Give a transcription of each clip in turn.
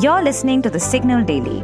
You're listening to the Signal Daily.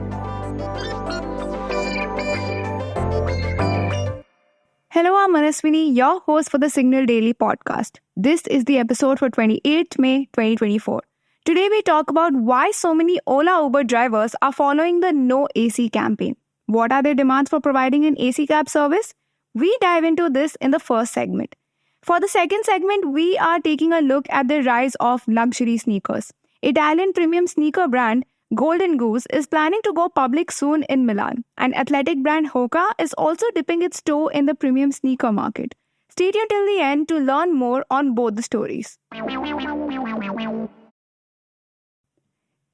Hello, I'm Manaswini, your host for the Signal Daily podcast. This is the episode for 28th May 2024. Today we talk about why so many Ola Uber drivers are following the No AC campaign. What are their demands for providing an AC cab service? We dive into this in the first segment. For the second segment, we are taking a look at the rise of luxury sneakers. Italian premium sneaker brand Golden Goose is planning to go public soon in Milan, and athletic brand Hoka is also dipping its toe in the premium sneaker market. Stay tuned till the end to learn more on both the stories.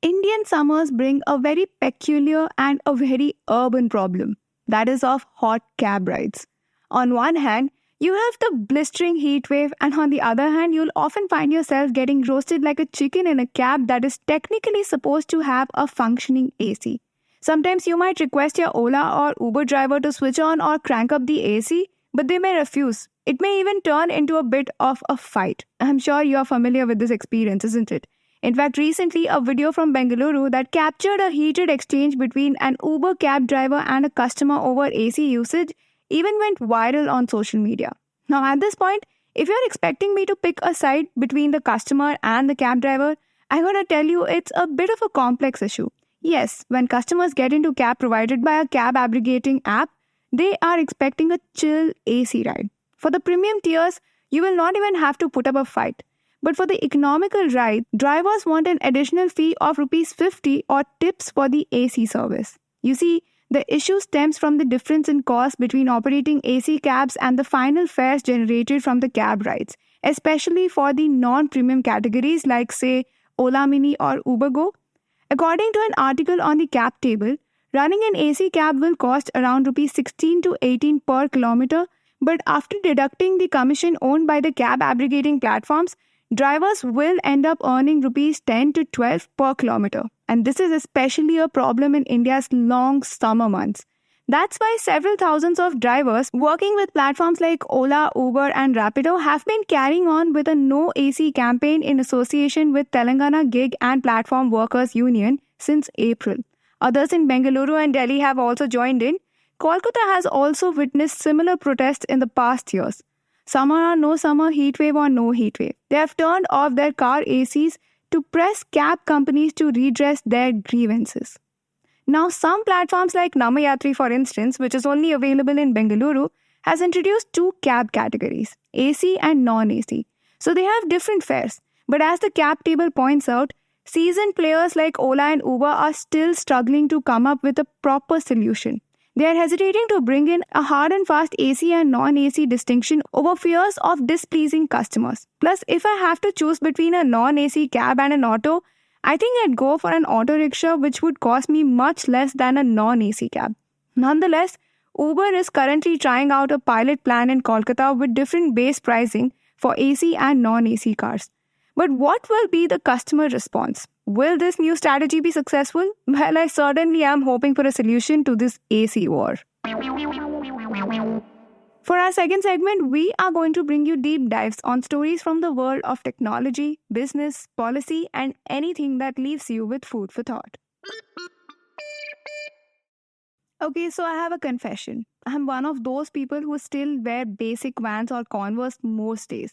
Indian summers bring a very peculiar and a very urban problem, that is of hot cab rides. On one hand, you have the blistering heat wave, and on the other hand, you'll often find yourself getting roasted like a chicken in a cab that is technically supposed to have a functioning AC. Sometimes you might request your Ola or Uber driver to switch on or crank up the AC, but they may refuse. It may even turn into a bit of a fight. I'm sure you're familiar with this experience, isn't it? In fact, recently, a video from Bengaluru that captured a heated exchange between an Uber cab driver and a customer over AC usage even went viral on social media. Now, at this point, if you're expecting me to pick a side between the customer and the cab driver, I gotta tell you it's a bit of a complex issue. Yes, when customers get into cab provided by a cab aggregating app, they are expecting a chill AC ride. For the premium tiers, you will not even have to put up a fight. But for the economical ride, drivers want an additional fee of Rs 50 or tips for the AC service. You see, the issue stems from the difference in cost between operating AC cabs and the final fares generated from the cab rides, especially for the non-premium categories like, say, Ola Mini or Uber Go. According to an article on the cap table, running an AC cab will cost around Rs 16 to 18 per kilometer, but after deducting the commission owned by the cab aggregating platforms, drivers will end up earning Rs 10 to 12 per kilometer. And this is especially a problem in India's long summer months. That's why several thousands of drivers working with platforms like Ola, Uber and Rapido have been carrying on with a no AC campaign in association with Telangana Gig and Platform Workers Union since April. Others in Bengaluru and Delhi have also joined in. Kolkata has also witnessed similar protests in the past years. Summer or no summer, heat wave or no heat wave, they have turned off their car ACs to press cab companies to redress their grievances. Now, some platforms like Namayatri, for instance, which is only available in Bengaluru, has introduced two cab categories, AC and non-AC. So they have different fares. But as the cap table points out, seasoned players like Ola and Uber are still struggling to come up with a proper solution. They are hesitating to bring in a hard and fast AC and non-AC distinction over fears of displeasing customers. Plus, if I have to choose between a non-AC cab and an auto, I think I'd go for an auto rickshaw which would cost me much less than a non-AC cab. Nonetheless, Uber is currently trying out a pilot plan in Kolkata with different base pricing for AC and non-AC cars. But what will be the customer response? Will this new strategy be successful? Well, I certainly am hoping for a solution to this AC war. For our second segment, we are going to bring you deep dives on stories from the world of technology, business, policy, and anything that leaves you with food for thought. Okay, so I have a confession. I'm one of those people who still wear basic Vans or Converse most days.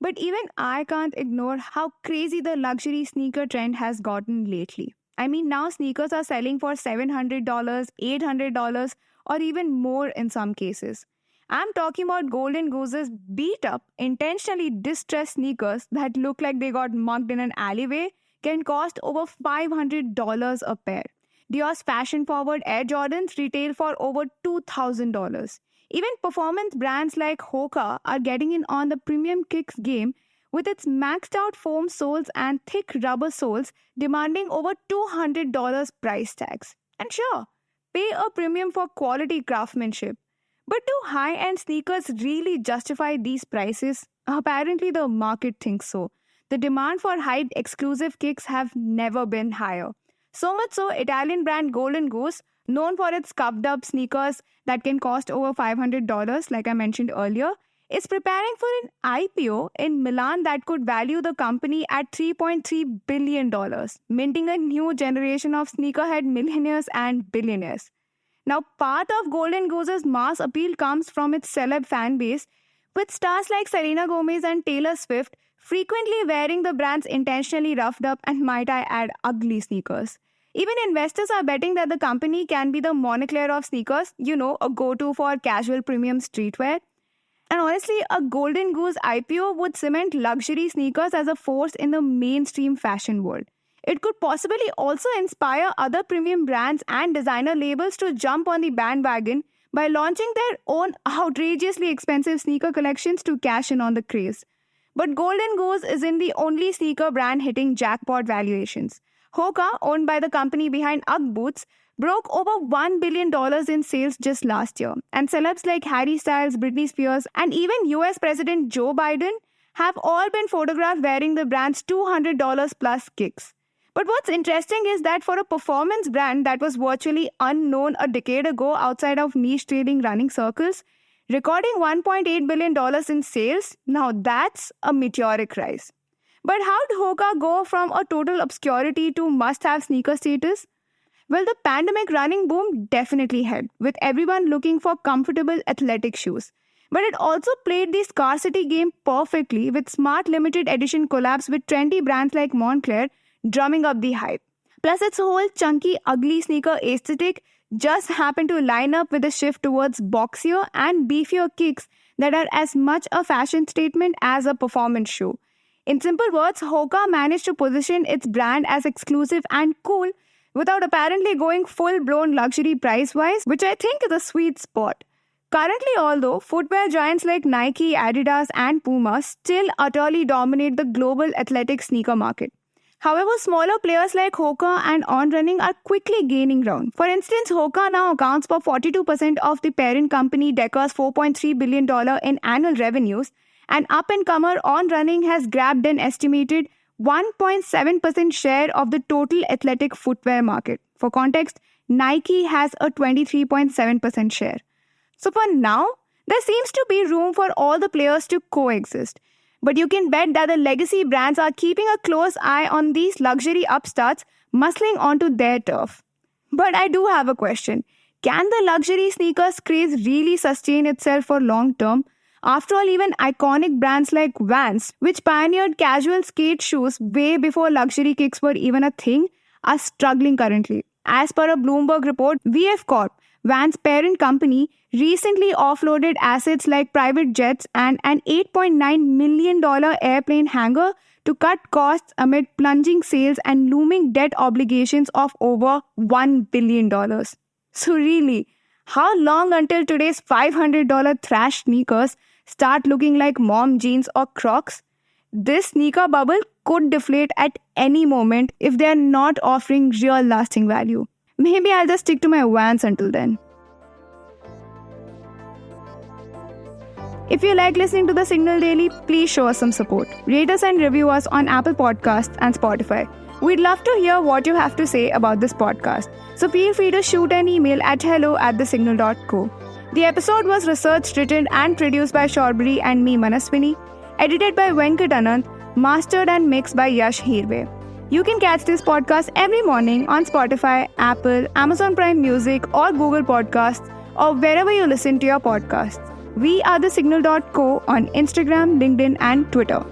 But even I can't ignore how crazy the luxury sneaker trend has gotten lately. I mean, now sneakers are selling for $700, $800, or even more in some cases. I'm talking about Golden Goose's beat-up, intentionally distressed sneakers that look like they got mugged in an alleyway can cost over $500 a pair. Dior's fashion-forward Air Jordans retail for over $2,000. Even performance brands like Hoka are getting in on the premium kicks game with its maxed out foam soles and thick rubber soles demanding over $200 price tags. And sure, pay a premium for quality craftsmanship. But do high-end sneakers really justify these prices? Apparently the market thinks so. The demand for high exclusive kicks have never been higher. So much so, Italian brand Golden Goose, known for its cuffed up sneakers that can cost over $500, like I mentioned earlier, is preparing for an IPO in Milan that could value the company at $3.3 billion, minting a new generation of sneakerhead millionaires and billionaires. Now, part of Golden Goose's mass appeal comes from its celeb fan base, with stars like Selena Gomez and Taylor Swift frequently wearing the brand's intentionally roughed up and, might I add, ugly sneakers. Even investors are betting that the company can be the Moncler of sneakers, a go-to for casual premium streetwear. And honestly, a Golden Goose IPO would cement luxury sneakers as a force in the mainstream fashion world. It could possibly also inspire other premium brands and designer labels to jump on the bandwagon by launching their own outrageously expensive sneaker collections to cash in on the craze. But Golden Goose isn't the only sneaker brand hitting jackpot valuations. Hoka, owned by the company behind UGG boots, broke over $1 billion in sales just last year. And celebs like Harry Styles, Britney Spears, and even US President Joe Biden have all been photographed wearing the brand's $200 plus kicks. But what's interesting is that for a performance brand that was virtually unknown a decade ago outside of niche trading running circles, recording $1.8 billion in sales, now that's a meteoric rise. But how did Hoka go from a total obscurity to must-have sneaker status? Well, the pandemic running boom definitely helped, with everyone looking for comfortable athletic shoes. But it also played the scarcity game perfectly, with smart limited edition collabs with trendy brands like Moncler drumming up the hype. Plus, its whole chunky, ugly sneaker aesthetic just happened to line up with a shift towards boxier and beefier kicks that are as much a fashion statement as a performance shoe. In simple words, Hoka managed to position its brand as exclusive and cool without apparently going full-blown luxury price-wise, which I think is a sweet spot. Currently, although, footwear giants like Nike, Adidas, and Puma still utterly dominate the global athletic sneaker market. However, smaller players like Hoka and On Running are quickly gaining ground. For instance, Hoka now accounts for 42% of the parent company Decathlon's $4.3 billion in annual revenues, and up-and-comer On Running has grabbed an estimated 1.7% share of the total athletic footwear market. For context, Nike has a 23.7% share. So for now, there seems to be room for all the players to coexist. But you can bet that the legacy brands are keeping a close eye on these luxury upstarts muscling onto their turf. But I do have a question. Can the luxury sneakers craze really sustain itself for long term? After all, even iconic brands like Vans, which pioneered casual skate shoes way before luxury kicks were even a thing, are struggling currently. As per a Bloomberg report, VF Corp, Vans' parent company, recently offloaded assets like private jets and an $8.9 million airplane hangar to cut costs amid plunging sales and looming debt obligations of over $1 billion. So really, how long until today's $500 thrash sneakers start looking like mom jeans or Crocs? This sneaker bubble could deflate at any moment if they are not offering real lasting value. Maybe I'll just stick to my Vans until then. If you like listening to The Signal Daily, please show us some support. Rate us and review us on Apple Podcasts and Spotify. We'd love to hear what you have to say about this podcast. So feel free to shoot an email at hello@thesignal.co. The episode was researched, written and produced by Shorbury and me, Manaswini. Edited by Venkat Anand. Mastered and mixed by Yash Hirve. You can catch this podcast every morning on Spotify, Apple, Amazon Prime Music or Google Podcasts or wherever you listen to your podcasts. We are thesignal.co on Instagram, LinkedIn and Twitter.